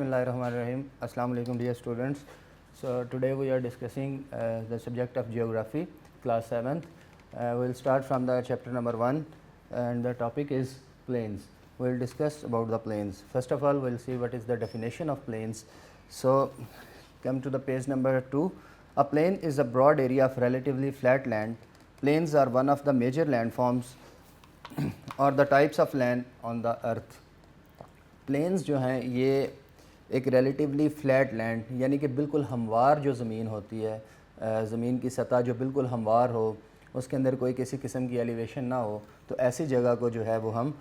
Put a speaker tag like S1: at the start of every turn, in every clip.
S1: Bismillahirrahmanirrahim. Assalamu alaikum dear students. So today we are discussing the subject of geography, class 7th. We'll start from the chapter number 1 and the topic is plains. We'll discuss about the plains. First of all, we'll see what is the definition of plains. So come to the page number 2. A plain is a broad area of relatively flat land. Plains are one of the major landforms or the types of land on the earth. Planes جو ہیں یہ ایک relatively flat land یعنی کہ بالکل ہموار جو زمین ہوتی ہے, زمین کی سطح جو بالکل ہموار ہو, اس کے اندر کوئی کسی قسم کی ایلیویشن نہ ہو, تو ایسی جگہ کو جو ہے وہ ہم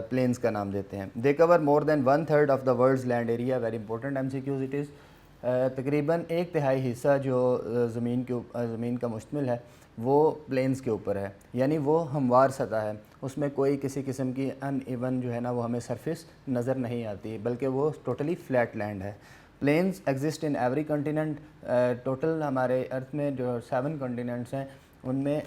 S1: پلینز کا نام دیتے ہیں. They cover more than 1/3 of the world's land area. Very important MCQs it is. تقریباً 1/3 حصہ جو زمین کا مشتمل ہے وہ پلینز کے اوپر ہے, یعنی وہ ہموار سطح ہے, اس میں کوئی کسی قسم کی ان ایون جو ہے نا وہ ہمیں سرفیس نظر نہیں آتی, بلکہ وہ ٹوٹلی فلیٹ لینڈ ہے. Plains exist in every continent. Total ہمارے ارتھ میں جو 7 کنٹیننٹس ہیں ان میں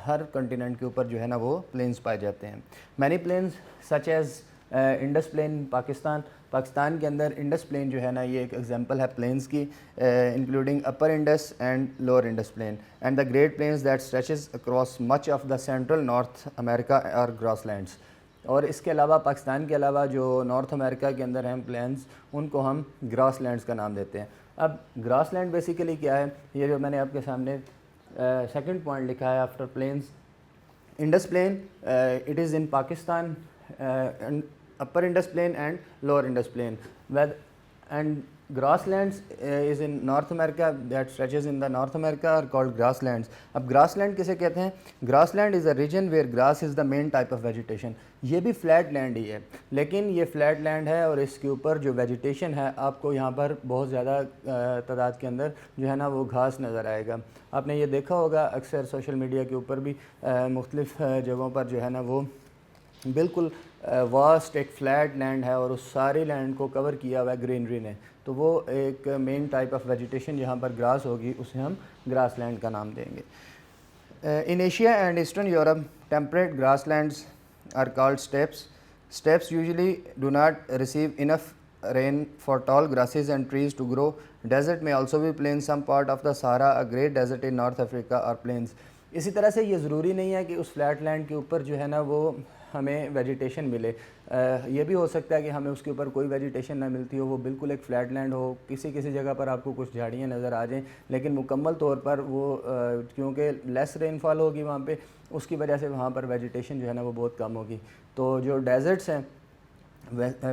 S1: ہر کنٹیننٹ کے اوپر جو ہے نا وہ پلینز پائے جاتے ہیں. Many plains such as Indus plain Pakistan کے اندر انڈس پلین جو ہے نا یہ ایک ایگزامپل ہے پلینز کی, including upper Indus and lower Indus plain and the great plains that stretches across much of the central North America اور گراس لینڈس. اور اس کے علاوہ پاکستان کے علاوہ جو نارتھ امریکہ کے اندر ہیں پلینز, ان کو ہم گراس لینڈس کا نام دیتے ہیں. اب گراس لینڈ بیسیکلی کیا ہے, یہ جو میں نے آپ کے سامنے سیکنڈ پوائنٹ لکھا ہے after plains. Indus plain it is in Pakistan, upper Indus plain and lower Indus plain, and grasslands is in North America, that stretches in the North America are called grasslands. اب grassland کسے کہتے ہیں؟ grassland is a region where grass is the main type of vegetation. یہ بھی flat land ہی ہے, لیکن یہ flat land ہے اور اس کے اوپر جو ویجیٹیشن ہے آپ کو یہاں پر بہت زیادہ تعداد کے اندر جو ہے نا وہ گھاس نظر آئے گا. آپ نے یہ دیکھا ہوگا اکثر سوشل میڈیا کے اوپر بھی مختلف جگہوں پر جو ہے نا وہ بالکل واسٹ ایک فلیٹ لینڈ ہے اور اس ساری لینڈ کو کور کیا ہوا ہے گرینری نے, تو وہ ایک مین ٹائپ آف ویجیٹیشن جہاں پر گراس ہوگی اسے ہم گراس لینڈ کا نام دیں گے. In Asia and eastern Europe temperate grasslands are called steppes. Steppes usually do not receive enough rain for tall grasses and trees to grow. Desert may also be plains. Some part of the Sahara, a great desert in North Africa, are plains. اسی طرح سے یہ ضروری نہیں ہے کہ اس flat land کے اوپر جو ہے نا وہ ہمیں ویجیٹیشن ملے. یہ بھی ہو سکتا ہے کہ ہمیں اس کے اوپر کوئی ویجیٹیشن نہ ملتی ہو, وہ بالکل ایک فلیٹ لینڈ ہو, کسی جگہ پر آپ کو کچھ جھاڑیاں نظر آ جائیں, لیکن مکمل طور پر وہ کیونکہ لیس رین فال ہوگی وہاں پہ, اس کی وجہ سے وہاں پر ویجیٹیشن جو ہے نا وہ بہت کم ہوگی. تو جو ڈیزرٹس ہیں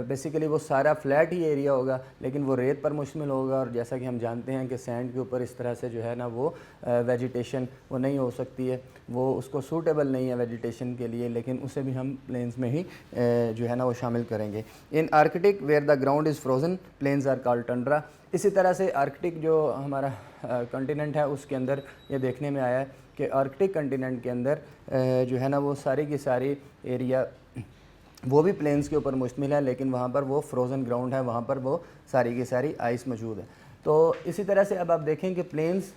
S1: بیسیکلی وہ سارا فلیٹ ہی ایریا ہوگا, لیکن وہ ریت پر مشتمل ہوگا, اور جیسا کہ ہم جانتے ہیں کہ سینڈ کے اوپر اس طرح سے جو ہے نا وہ ویجیٹیشن وہ نہیں ہو سکتی ہے, وہ اس کو سوٹیبل نہیں ہے ویجیٹیشن کے لیے, لیکن اسے بھی ہم پلینز میں ہی جو ہے نا وہ شامل کریں گے. In arctic where the ground is frozen plains are called tundra. اسی طرح سے آرکٹک جو ہمارا کنٹیننٹ ہے اس کے اندر یہ دیکھنے میں آیا ہے کہ آرکٹک کنٹیننٹ کے اندر جو ہے نا وہ ساری کی ساری ایریا وہ بھی پلینز کے اوپر مشتمل ہے, لیکن وہاں پر وہ فروزن گراؤنڈ ہے, وہاں پر وہ ساری کی ساری آئس موجود ہے. تو اسی طرح سے اب آپ دیکھیں کہ پلینز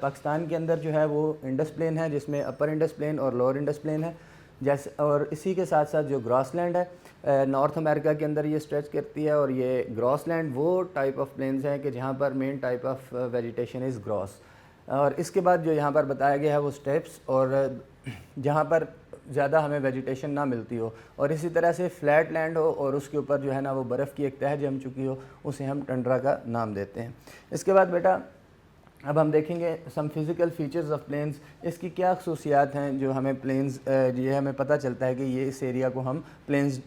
S1: پاکستان کے اندر جو ہے وہ انڈس پلین ہے, جس میں اپر انڈس پلین اور لوور انڈس پلین ہے, جیسے اور اسی کے ساتھ ساتھ جو گراس لینڈ ہے نارتھ امریکہ کے اندر یہ اسٹریچ کرتی ہے, اور یہ گراس لینڈ وہ ٹائپ آف پلینز ہیں کہ جہاں پر main type of vegetation is grass. اور اس کے بعد جو یہاں پر بتایا گیا ہے وہ اسٹیپس, اور جہاں پر زیادہ ہمیں ویجیٹیشن نہ ملتی ہو, اور اسی طرح سے فلیٹ لینڈ ہو اور اس کے اوپر جو ہے نا وہ برف کی ایک تہہ جم چکی ہو, اسے ہم ٹنڈرا کا نام دیتے ہیں. اس کے بعد بیٹا اب ہم دیکھیں گے some physical features of plains. اس کی کیا خصوصیات ہیں جو ہمیں پلینز یہ ہمیں پتہ چلتا ہے کہ یہ اس ایریا کو ہم پلینز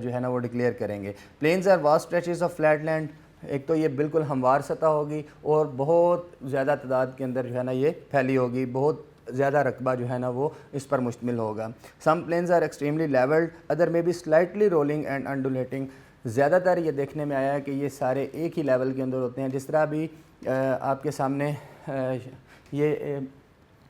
S1: جو ہے نا وہ ڈکلیئر کریں گے. Plains are vast stretches of flat land. ایک تو یہ بالکل ہموار سطح ہوگی اور بہت زیادہ تعداد کے اندر جو ہے نا یہ پھیلی ہوگی, بہت زیادہ رقبہ جو ہے نا وہ اس پر مشتمل ہوگا. Some plains are extremely levelled, other may be slightly rolling and undulating. زیادہ تر یہ دیکھنے میں آیا ہے کہ یہ سارے ایک ہی لیول کے اندر ہوتے ہیں. جس طرح بھی آپ کے سامنے یہ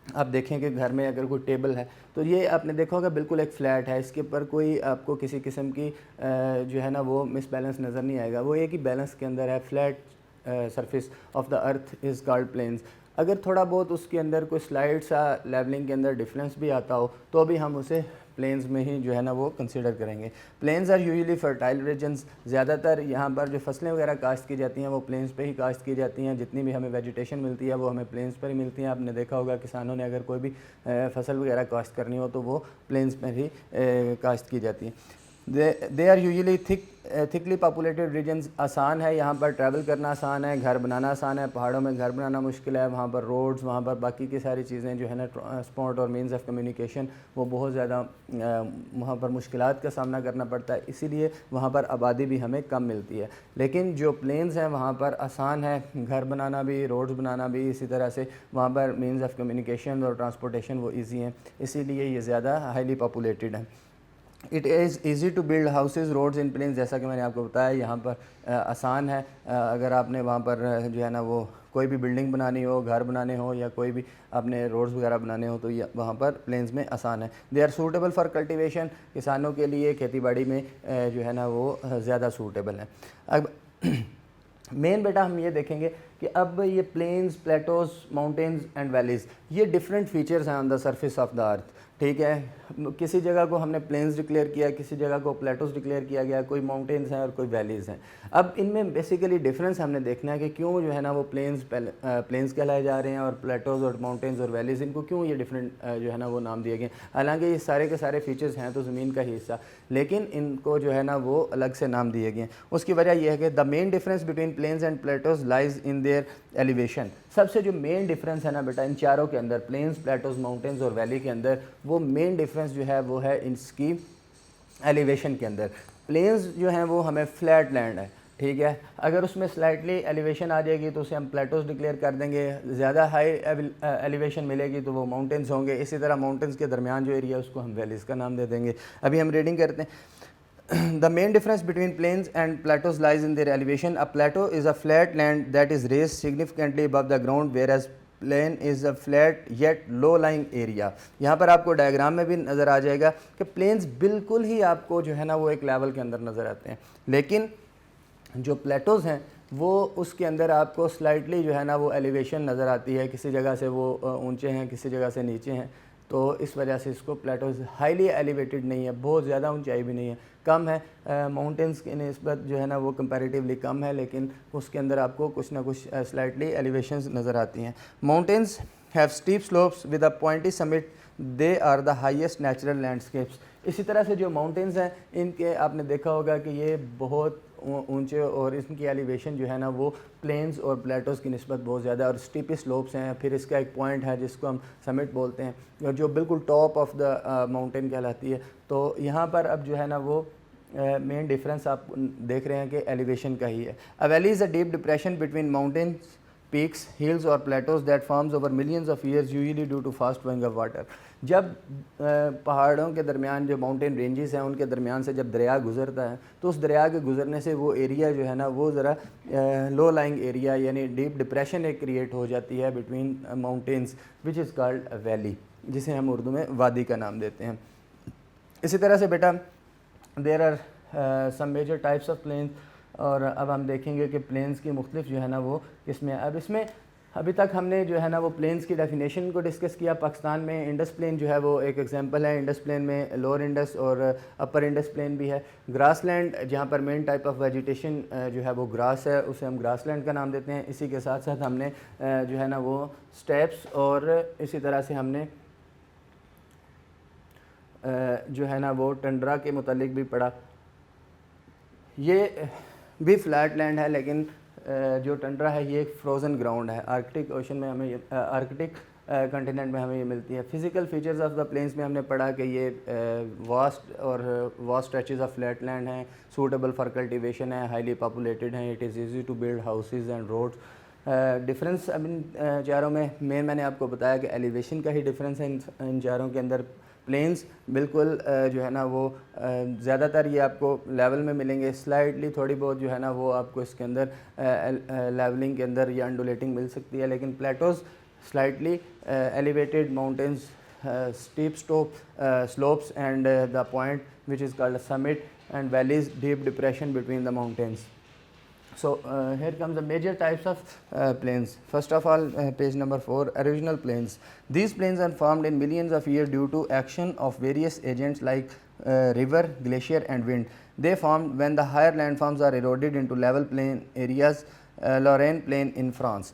S1: آپ دیکھیں کہ گھر میں اگر کوئی ٹیبل ہے تو یہ آپ نے دیکھا ہوگا بالکل ایک فلیٹ ہے, اس کے اوپر کوئی آپ کو کسی قسم کی جو ہے نا وہ مس بیلنس نظر نہیں آئے گا, وہ ایک ہی بیلنس کے اندر ہے. Flat surface of the earth is called planes. اگر تھوڑا بہت اس کے اندر کوئی سلائڈ سا لیولنگ کے اندر ڈفرینس بھی آتا ہو تو بھی ہم اسے پلینز میں ہی جو ہے نا وہ کنسیڈر کریں گے. Plains are usually fertile regions, زیادہ تر یہاں پر جو فصلیں وغیرہ کاشت کی جاتی ہیں وہ پلینز پہ ہی کاشت کی جاتی ہیں. جتنی بھی ہمیں ویجیٹیشن ملتی ہے وہ ہمیں پلینز پر ہی ملتی ہیں. آپ نے دیکھا ہوگا کسانوں نے اگر کوئی بھی فصل وغیرہ کاشت کرنی ہو تو وہ پلینز پر ہی کاشت کی جاتی ہیں. They are usually thickly populated regions, آسان ہے یہاں پر ٹریول کرنا آسان ہے, گھر بنانا آسان ہے. پہاڑوں میں گھر بنانا مشکل ہے, وہاں پر روڈز, وہاں پر باقی کی ساری چیزیں جو ہے نا ٹرانسپورٹ اور مینز آف کمیونیکیشن وہ بہت زیادہ وہاں پر مشکلات کا سامنا کرنا پڑتا ہے, اسی لیے وہاں پر آبادی بھی ہمیں کم ملتی ہے. لیکن جو پلینز ہیں وہاں پر آسان ہے گھر بنانا بھی, روڈز بنانا بھی, اسی طرح سے وہاں پر مینز آف کمیونیکیشن اور ٹرانسپورٹیشن وہ ایزی ہیں, اسی لیے یہ زیادہ ہائیلی پاپولیٹڈ ہیں. It is easy to build houses roads in plains, جیسا کہ میں نے آپ کو بتایا یہاں پر آسان ہے. اگر آپ نے وہاں پر جو ہے نا وہ کوئی بھی بلڈنگ بنانی ہو, گھر بنانے ہو یا کوئی بھی اپنے روڈز وغیرہ بنانے ہو تو یہ وہاں پر پلینز میں آسان ہے. They are suitable for cultivation, کسانوں کے لیے کھیتی باڑی میں جو ہے نا وہ زیادہ سوٹیبل ہیں. اب مین بیٹا ہم یہ دیکھیں گے کہ اب یہ plains, plateaus, mountains and valleys یہ ڈفرینٹ فیچرز ہیں on the surface of the ارتھ. ٹھیک ہے, کسی جگہ کو ہم نے پلینز ڈکلیئر کیا, کسی جگہ کو پلیٹوز ڈکلیئر کیا گیا, کوئی ماؤنٹینز ہیں اور کوئی ویلیز ہیں. اب ان میں بیسیکلی ڈفرینس ہم نے دیکھنا ہے کہ کیوں جو ہے نا وہ پلینز کہلائے جا رہے ہیں اور پلیٹوز اور ماؤنٹینز اور ویلیز ان کو کیوں یہ ڈفرینٹ جو ہے نا وہ نام دیے گئے. حالانکہ یہ سارے کے سارے فیچرز ہیں تو زمین کا ہی حصہ, لیکن ان کو جو ہے نا وہ الگ سے نام دیے گئے ہیں. اس کی وجہ یہ ہے کہ the main difference between plains and plateaus lies in their elevation. سب سے جو مین ڈفرینس ہے نا بیٹا ان چاروں کے اندر, پلینز, پلیٹوز, ماؤنٹینز اور ویلی کے اندر, وہ مین ڈفرینس جو ہے وہ ہے اس کی ایلیویشن کے اندر. پلینز جو ہیں وہ ہمیں فلیٹ لینڈ ہے, ٹھیک ہے, اگر اس میں سلائٹلی ایلیویشن آ جائے گی تو اسے ہم پلیٹوز ڈکلیئر کر دیں گے. زیادہ ہائی ایلیویشن ملے گی تو وہ ماؤنٹینز ہوں گے. اسی طرح ماؤنٹینز کے درمیان جو ایریا ہے اس کو ہم ویلیز کا نام دے دیں گے. ابھی ہم ریڈنگ کرتے ہیں. The main difference between plains and plateaus lies in their elevation. A plateau is a flat land that is raised significantly above the ground, whereas plain is a flat yet low lying area. یہاں پر آپ کو diagram میں بھی نظر آ جائے گا کہ planes بالکل ہی آپ کو جو ہے نا وہ ایک لیول کے اندر نظر آتے ہیں, لیکن جو پلیٹوز ہیں وہ اس کے اندر آپ کو سلائٹلی جو ہے نا وہ ایلیویشن نظر آتی ہے. کسی جگہ سے وہ اونچے ہیں, کسی جگہ سے نیچے ہیں, تو اس وجہ سے اس کو پلیٹوز ہائیلی ایلیویٹڈ نہیں ہے, بہت زیادہ اونچائی بھی نہیں ہے, کم ہے. ماؤنٹینز کی نسبت جو ہے نا وہ کمپیریٹیولی کم ہے, لیکن اس کے اندر آپ کو کچھ نہ کچھ سلائٹلی ایلیویشنز نظر آتی ہیں. Mountains have steep slopes with a pointy summit, they are the highest natural landscapes. اسی طرح سے جو ماؤنٹینز ہیں ان کے آپ نے دیکھا ہوگا کہ یہ بہت اونچے اور ان کی ایلیویشن جو ہے نا وہ پلینز اور پلیٹوز کی نسبت بہت زیادہ اور اسٹیپی سلوپس ہیں. پھر اس کا ایک پوائنٹ ہے جس کو ہم سمٹ بولتے ہیں جو بالکل ٹاپ آف دا ماؤنٹین کہلاتی ہے. تو یہاں پر اب جو ہے نا وہ مین ڈفرینس آپ دیکھ رہے ہیں کہ ایلیویشن کا ہی ہے. A valley is a deep depression between mountains, peaks, hills or plateaus that forms over millions of years usually due to fast flowing of water. جب پہاڑوں کے درمیان جو ماؤنٹین رینجز ہیں ان کے درمیان سے جب دریا گزرتا ہے تو اس دریا کے گزرنے سے وہ ایریا جو ہے نا وہ ذرا لو لائنگ ایریا یعنی ڈیپ ڈپریشن ایک کریٹ ہو جاتی ہے between mountains which is called valley, جسے ہم اردو میں وادی کا نام دیتے ہیں. اسی طرح سے بیٹا there are some major types of plains, اور اب ہم دیکھیں گے کہ پلینز کی مختلف جو ہے نا وہ کس میں. اب اس میں ابھی تک ہم نے جو ہے نا وہ پلینز کی ڈیفینیشن کو ڈسکس کیا. پاکستان میں انڈس پلین جو ہے وہ ایک ایگزامپل ہے. انڈس پلین میں لوور انڈس اور اپر انڈس پلین بھی ہے. گراس لینڈ جہاں پر مین ٹائپ آف ویجیٹیشن جو ہے وہ گراس ہے, اسے ہم گراس لینڈ کا نام دیتے ہیں. اسی کے ساتھ ساتھ ہم نے جو ہے نا وہ اسٹیپس اور اسی طرح سے ہم نے جو ہے نا وہ ٹنڈرا کے متعلق بھی پڑھا. یہ بھی فلیٹ لینڈ ہے, لیکن جو ٹنڈرا ہے یہ ایک فروزن گراؤنڈ ہے. آرکٹک اوشن میں ہمیں آرکٹک کنٹیننٹ میں ہمیں یہ ملتی ہے. Physical features of the plains میں ہم نے پڑھا کہ یہ vast stretches of flat land ہیں, سوٹیبل فار کلٹیویشن ہے, ہائیلی پاپولیٹڈ ہیں, it is easy to build houses and roads. Difference اب ان چاروں میں میں نے آپ کو بتایا کہ ایلیویشن کا ہی ڈفرینس ہے ان چاروں کے اندر. پلینس بالکل جو ہے نا وہ زیادہ تر یہ آپ کو لیول میں ملیں گے, سلائٹلی تھوڑی بہت جو ہے نا وہ آپ کو اس کے اندر لیولنگ کے اندر یا انڈولیٹنگ مل سکتی ہے. لیکن Plato's slightly elevated, mountains step slopes and the point which is called a summit, and valleys deep depression between the mountains. So here comes the major types of plains. First of all, page number 4, erosional plains. These plains are formed in millions of years due to action of various agents like river, glacier and wind. They formed when the higher landforms are eroded into level plain areas. Lorraine plain in France.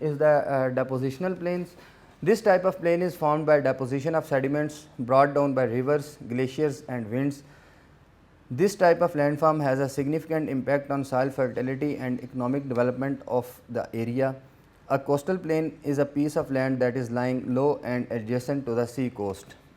S1: is the depositional plains. This type of plain is formed by deposition of sediments brought down by rivers, glaciers and winds. This type of landform has a significant impact on soil fertility and economic development of the area. A coastal plain is a piece of land that is lying low and adjacent to the sea coast.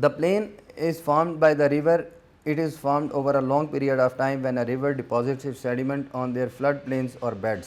S1: The plain is formed by the river. It is formed over a long period of time when a river deposits its sediment on their flood plains or beds.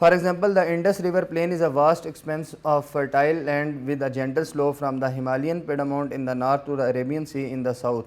S1: For example, the Indus River plain is a vast expanse of fertile land with a gentle slope from the Himalayan Piedmont in the north to the Arabian Sea in the south.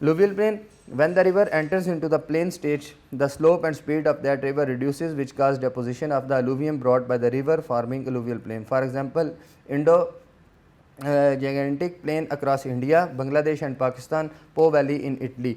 S1: Alluvial plain, when the river enters into the plain stage, the slope and speed of that river reduces, which cause deposition of the alluvium brought by the river, forming alluvial plain. For example, Indo-Gangetic plain across India, Bangladesh and Pakistan, Po Valley in Italy.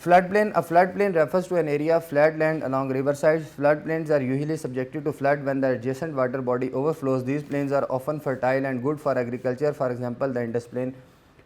S1: Flood plain, a flood plain refers to an area of flat land along river sides. Flood plains are usually subjected to flood when the adjacent water body overflows. These plains are often fertile and good for agriculture, for example the Indus plain.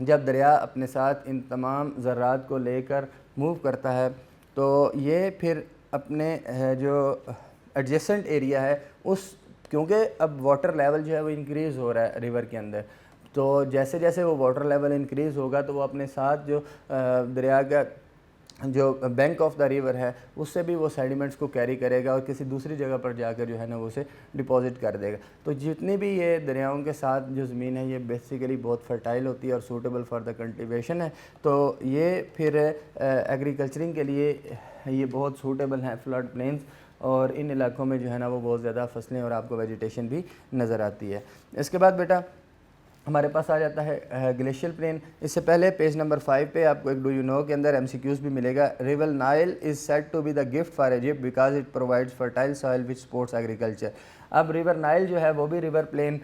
S1: جب دریا اپنے ساتھ ان تمام ذرات کو لے کر move کرتا ہے تو یہ پھر اپنے جو ایڈجسنٹ ایریا ہے اس کیونکہ اب واٹر لیول جو ہے وہ انکریز ہو رہا ہے ریور کے اندر، تو جیسے جیسے وہ واٹر لیول انکریز ہوگا تو وہ اپنے ساتھ جو دریا کا جو بینک آف دا ریور ہے اس سے بھی وہ سیڈیمنٹس کو کیری کرے گا اور کسی دوسری جگہ پر جا کر جو ہے نا وہ اسے ڈپازٹ کر دے گا. تو جتنی بھی یہ دریاؤں کے ساتھ جو زمین ہے یہ بیسیکلی بہت فرٹائل ہوتی ہے اور سوٹیبل فار دا کلٹیویشن ہے، تو یہ پھر ایگریکلچرنگ کے لیے یہ بہت سوٹیبل ہیں فلڈ پلینز، اور ان علاقوں میں جو ہے نا وہ بہت زیادہ فصلیں اور آپ کو ویجیٹیشن بھی نظر آتی ہے. اس کے بعد بیٹا ہمارے پاس آ جاتا ہے گلیشیل پلین. اس سے پہلے پیج نمبر 5 پہ آپ کو ایک ڈو یو نو کے اندر MCQs بھی ملے گا. River Nile is said to be the gift for Egypt because it provides fertile soil which supports agriculture. اب ریور نائل جو ہے وہ بھی ریور پلین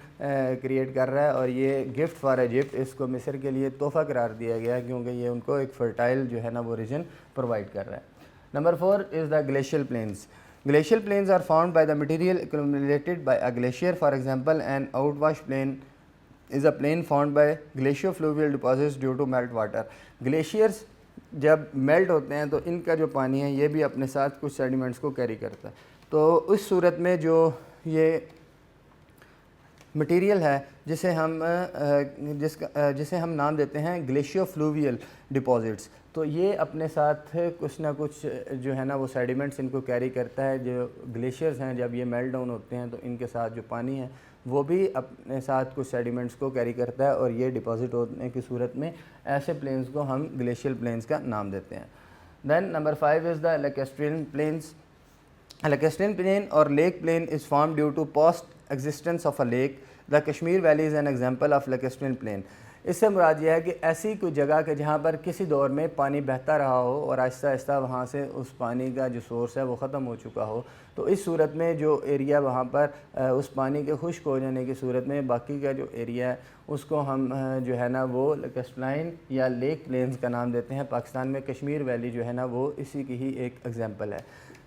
S1: کریٹ کر رہا ہے اور یہ گفٹ فار ایجپٹ، اس کو مصر کے لیے تحفہ قرار دیا گیا کیونکہ یہ ان کو ایک فرٹائل جو ہے نا وہ ریجن پرووائڈ کر رہا ہے. Number 4 is the glacial plains. Glacial plains are formed by the material accumulated by a glacier. For example, an outwash plain is a plain formed by glaciofluvial deposits due to melt water. Glaciers جب melt ہوتے ہیں تو ان کا جو پانی ہے یہ بھی اپنے ساتھ کچھ سیڈیمنٹس کو کیری کرتا ہے. تو اس صورت میں جو یہ مٹیریل ہے جسے ہم نام دیتے ہیں گلیشیوفلوویل ڈپازٹس، تو یہ اپنے ساتھ کچھ نہ کچھ جو ہے نا وہ سیڈیمنٹس ان کو کیری کرتا ہے. جو گلیشیئرز ہیں جب یہ میلٹ ڈاؤن ہوتے ہیں تو ان کے ساتھ جو پانی ہے وہ بھی اپنے ساتھ کچھ سیڈیمنٹس کو کیری کرتا ہے اور یہ ڈپازٹ ہونے کی صورت میں ایسے پلینز کو ہم گلیشیل پلینز کا نام دیتے ہیں. Then number 5 is the lacustrine plains. Lacustrine plain اور lake plain is form due to past existence of a lake. The Kashmir valley is an example of lacustrine plain. اس سے مراد یہ ہے کہ ایسی کوئی جگہ کہ جہاں پر کسی دور میں پانی بہتا رہا ہو اور آہستہ آہستہ وہاں سے اس پانی کا جو سورس ہے وہ ختم ہو چکا ہو، تو اس صورت میں جو ایریا وہاں پر اس پانی کے خشک ہو جانے کی صورت میں باقی کا جو ایریا ہے اس کو ہم جو ہے نا وہ لیکسٹرائن یا لیک پلینز کا نام دیتے ہیں. پاکستان میں کشمیر ویلی جو ہے نا وہ اسی کی ہی ایک ایگزامپل ہے.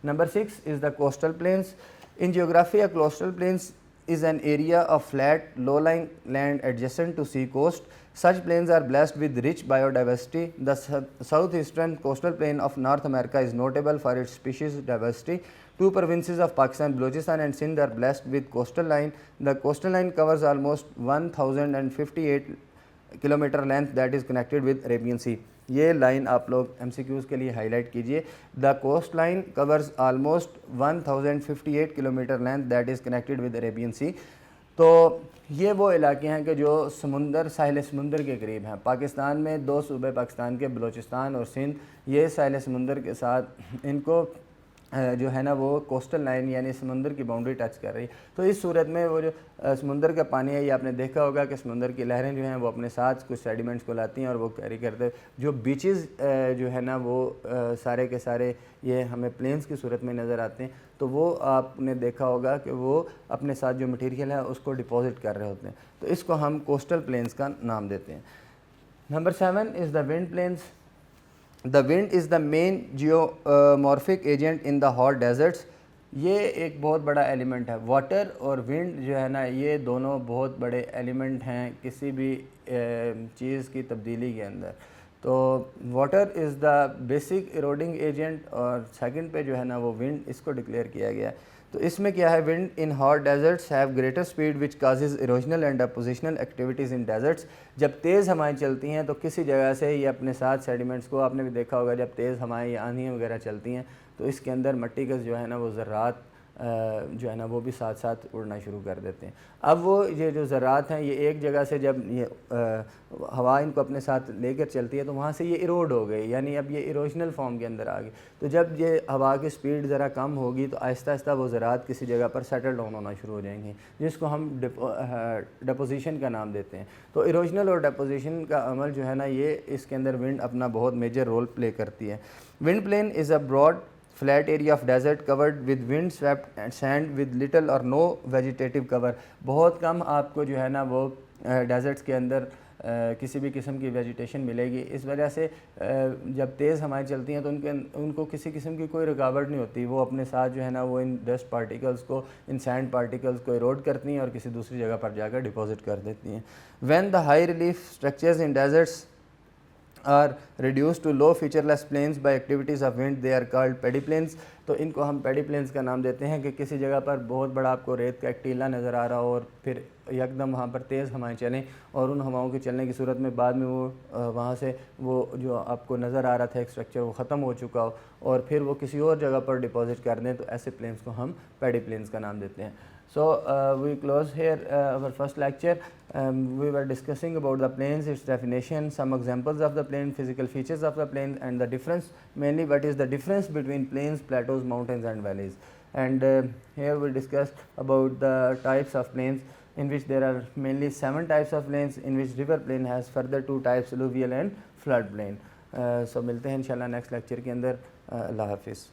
S1: Number 6 is the coastal planes. In geography a coastal plains is an area of flat, low-lying land adjacent to sea coast. Such plains are blessed with rich biodiversity. The southeastern coastal plain of North America is notable for its species diversity. Two provinces of Pakistan, Balochistan and Sindh, are blessed with coastal line. The coastal line covers almost 1058 kilometer length that is connected with Arabian Sea. یہ line آپ لوگ MCQs کے لیے highlight کیجئے. The coastline covers almost 1058 kilometre length that is connected with Arabian Sea. تو یہ وہ علاقے ہیں کہ جو ساحل سمندر کے قریب ہیں. پاکستان میں 2 صوبے پاکستان کے بلوچستان اور سندھ یہ ساحل سمندر کے ساتھ ان کو جو ہے نا وہ کوسٹل لائن یعنی سمندر کی باؤنڈری ٹچ کر رہی ہے. تو اس صورت میں وہ جو سمندر کا پانی ہے یہ آپ نے دیکھا ہوگا کہ سمندر کی لہریں جو ہیں وہ اپنے ساتھ کچھ سیڈیمنٹس کو لاتی ہیں اور وہ کیری کرتے ہیں. جو بیچز جو ہے نا وہ سارے کے سارے یہ ہمیں پلینز کی صورت میں نظر آتے ہیں تو وہ آپ نے دیکھا ہوگا کہ وہ اپنے ساتھ جو مٹیریل ہے اس کو ڈپازٹ کر رہے ہوتے ہیں. تو اس کو ہم کوسٹل پلینز کا نام دیتے ہیں. Number 7 is the wind plains. The wind is the main geomorphic agent in the hot deserts. یہ ایک بہت بڑا ایلیمنٹ ہے. واٹر اور ونڈ جو ہے نا یہ دونوں بہت بڑے ایلیمنٹ ہیں کسی بھی چیز کی تبدیلی کے اندر. تو water is the basic eroding agent اور سیکنڈ پہ جو ہے نا وہ ونڈ اس کو ڈکلیئر کیا گیا. تو اس میں کیا ہے، wind in hot deserts have greater speed which causes erosional and depositional activities in deserts. جب تیز ہوائیں چلتی ہیں تو کسی جگہ سے یہ اپنے ساتھ سیڈیمنٹس کو، آپ نے بھی دیکھا ہوگا جب تیز ہوائیں یا آندھیاں وغیرہ چلتی ہیں تو اس کے اندر مٹی کا جو ہے نا وہ ذرات جو ہے نا وہ بھی ساتھ ساتھ اڑنا شروع کر دیتے ہیں. اب وہ یہ جو ذرات ہیں یہ ایک جگہ سے جب یہ ہوا ان کو اپنے ساتھ لے کر چلتی ہے تو وہاں سے یہ ایروڈ ہو گئی، یعنی اب یہ ایروجنل فارم کے اندر آ گئی. تو جب یہ ہوا کی سپیڈ ذرا کم ہوگی تو آہستہ آہستہ وہ ذرات کسی جگہ پر سیٹل ڈاؤن ہونا شروع ہو جائیں گی جس کو ہم ڈپوزیشن کا نام دیتے ہیں. تو ایروجنل اور ڈپوزیشن کا عمل جو ہے نا یہ اس کے اندر ونڈ اپنا بہت میجر رول پلے کرتی ہے. Wind plain is a broad flat area of desert covered with wind swept and sand with little or no vegetative cover. بہت کم آپ کو جو ہے نا وہ ڈیزرٹس کے اندر کسی بھی قسم کی ویجیٹیشن ملے گی. اس وجہ سے جب تیز ہوائیں چلتی ہیں تو ان کو کسی قسم کی کوئی رکاوٹ نہیں ہوتی, وہ اپنے ساتھ جو ہے نا وہ ان ڈسٹ پارٹیکلس کو, ان سینڈ پارٹیکلس کو ایروڈ کرتی ہیں اور کسی دوسری جگہ پر جا کر ڈپازٹ کر دیتی ہیں. When the high relief structures in desserts are reduced to low featureless plains by activities of wind, they are called paddy plains. تو ان کو ہم پیڈی پلینس کا نام دیتے ہیں کہ کسی جگہ پر بہت بڑا آپ کو ریت کا ایک ٹیلہ نظر آ رہا ہو اور پھر یکدم وہاں پر تیز ہوائیں چلیں اور ان ہواؤں کے چلنے کی صورت میں بعد میں وہ وہاں سے وہ جو آپ کو نظر آ رہا تھا ایک اسٹرکچر وہ ختم ہو چکا ہو اور پھر وہ کسی اور جگہ پر ڈپازٹ کر دیں, تو ایسے پلینس کو ہم پیڈی پلینس کا نام دیتے ہیں. So we close here our first lecture. We were discussing about the plains, its definition, some examples of the plain, physical features of the plain, and the difference, mainly what is the difference between plains, plateaus, mountains and valleys. And here we discussed about the types of plains, in which there are mainly 7 types of plains, in which river plain has further 2 types, alluvial and flood plain. So ملتے ہیں انشاءاللہ next lecture کے اندر. اللہ حافظ.